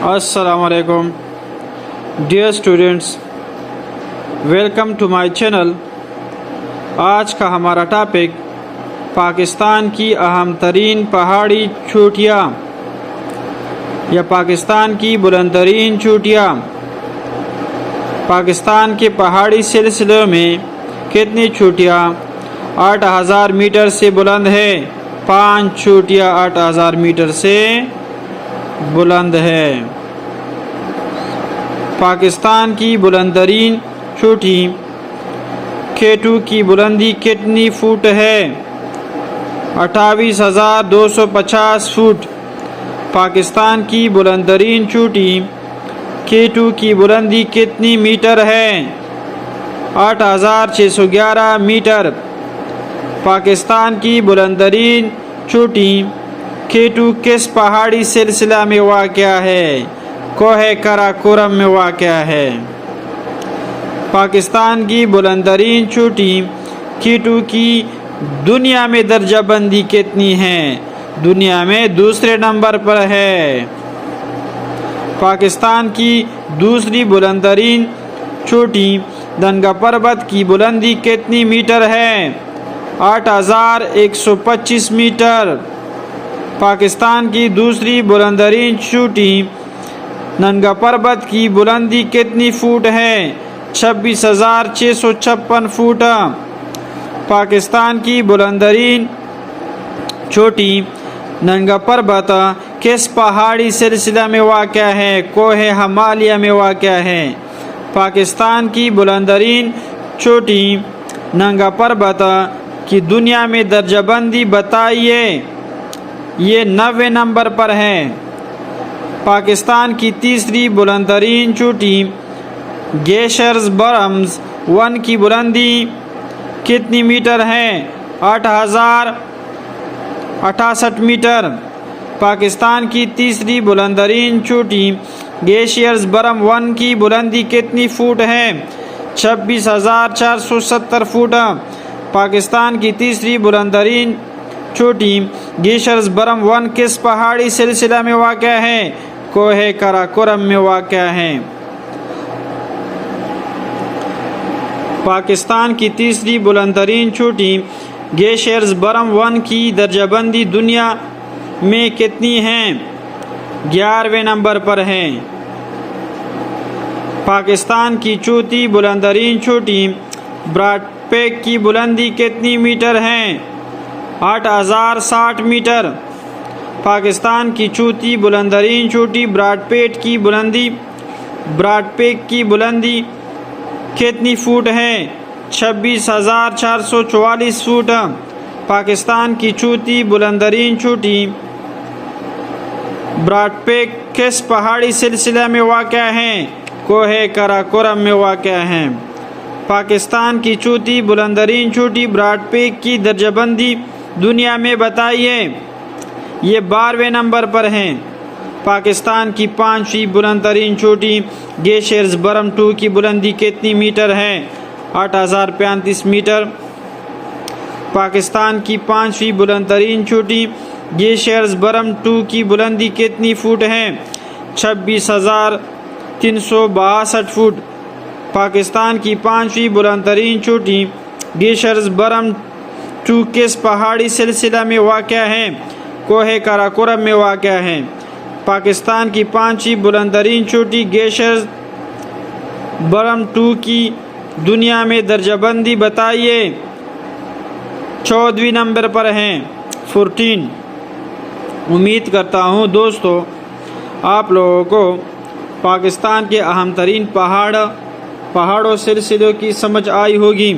Assalamu alaikum. Dear students, welcome to my channel. آج کا ہمارا ٹاپک پاکستان کی اہم ترین پہاڑی چوٹیاں یا پاکستان کی بلند ترین چوٹیاں۔ پاکستان کے پہاڑی سلسلے میں کتنی چوٹیاں 8000 میٹر سے بلند ہے؟ 5 چوٹیاں 8000 میٹر سے بلند ہے۔ پاکستان کی بلند ترین چوٹی K2 کی بلندی کتنی فٹ ہے؟ 28250 فٹ۔ پاکستان کی بلند ترین چوٹی K2 کی بلندی کتنی میٹر ہے؟ 8611 میٹر۔ پاکستان کی بلند ترین چوٹی K2 کس پہاڑی سلسلہ میں واقع ہے؟ کوہ قراقرم میں واقع ہے۔ پاکستان کی بلند ترین چوٹی K2 کی دنیا میں درجہ بندی کتنی ہے؟ دنیا میں دوسرے نمبر پر ہے۔ پاکستان کی دوسری بلند ترین چوٹی ننگا پربت کی بلندی کتنی میٹر ہے؟ 8125 میٹر۔ پاکستان کی دوسری بلند ترین چوٹی ننگا پربت کی بلندی کتنی فٹ ہے؟ 26656 فٹ۔ پاکستان کی بلند ترین چوٹی ننگا پربت کس پہاڑی سلسلہ میں واقع ہے؟ کوہ ہمالیہ میں واقع ہے۔ پاکستان کی بلند ترین چوٹی ننگا پربت کی دنیا میں درجہ بندی بتائیے۔ یہ 90 نمبر پر ہے۔ پاکستان کی تیسری بلند ترین چوٹی گیشرز برمز 1 کی بلندی کتنی میٹر ہے؟ 8068 میٹر۔ پاکستان کی تیسری بلند ترین چوٹی گیشرز برم 1 کی بلندی کتنی فٹ ہے؟ 26470 فٹ۔ پاکستان کی تیسری بلند ترین چوٹی گیشرز برم 1 کس پہاڑی سلسلہ میں واقع ہے؟ کوہ قراقرم میں واقع ہے۔ پاکستان کی تیسری بلند ترین چوٹی گیشرز برم 1 کی درجہ بندی دنیا میں کتنی ہیں؟ 11ویں نمبر پر ہے۔ پاکستان کی چوتھی بلند ترین چوٹی براڈ پیک کی بلندی کتنی میٹر ہے؟ 8060 میٹر۔ پاکستان کی چوتھی بلند ترین چوٹی براڈ پیک کی بلندی کتنی فٹ ہے؟ 26444 فٹ۔ پاکستان کی چوتھی بلند ترین چوٹی براڈ پیک کس پہاڑی سلسلہ میں واقع ہے؟ کوہ قراقرم میں واقع ہے۔ پاکستان کی چوتھی بلند ترین چوٹی براڈ پیک کی درجہ بندی دنیا میں بتائیے۔ یہ 12ویں نمبر پر ہیں۔ پاکستان کی 5ویں بلند ترین چوٹی گیشرز برم 2 کی بلندی کتنی میٹر ہے؟ 8035 میٹر۔ پاکستان کی 5ویں بلند ترین چوٹی گیشرز برم 2 کی بلندی کتنی فٹ ہے؟ 26362 فٹ۔ پاکستان کی 5ویں بلند ترین چوٹی گیشرز برم 2 کس پہاڑی سلسلہ میں واقع ہے؟ کوہ قراقرم میں واقع ہے۔ پاکستان کی 5ویں بلند ترین چوٹی گیشرز برم 2 کی دنیا میں درجہ بندی بتائیے۔ 14ویں نمبر پر ہیں 14۔ امید کرتا ہوں دوستو آپ لوگوں کو پاکستان کے اہم ترین پہاڑوں سلسلوں کی سمجھ آئی ہوگی۔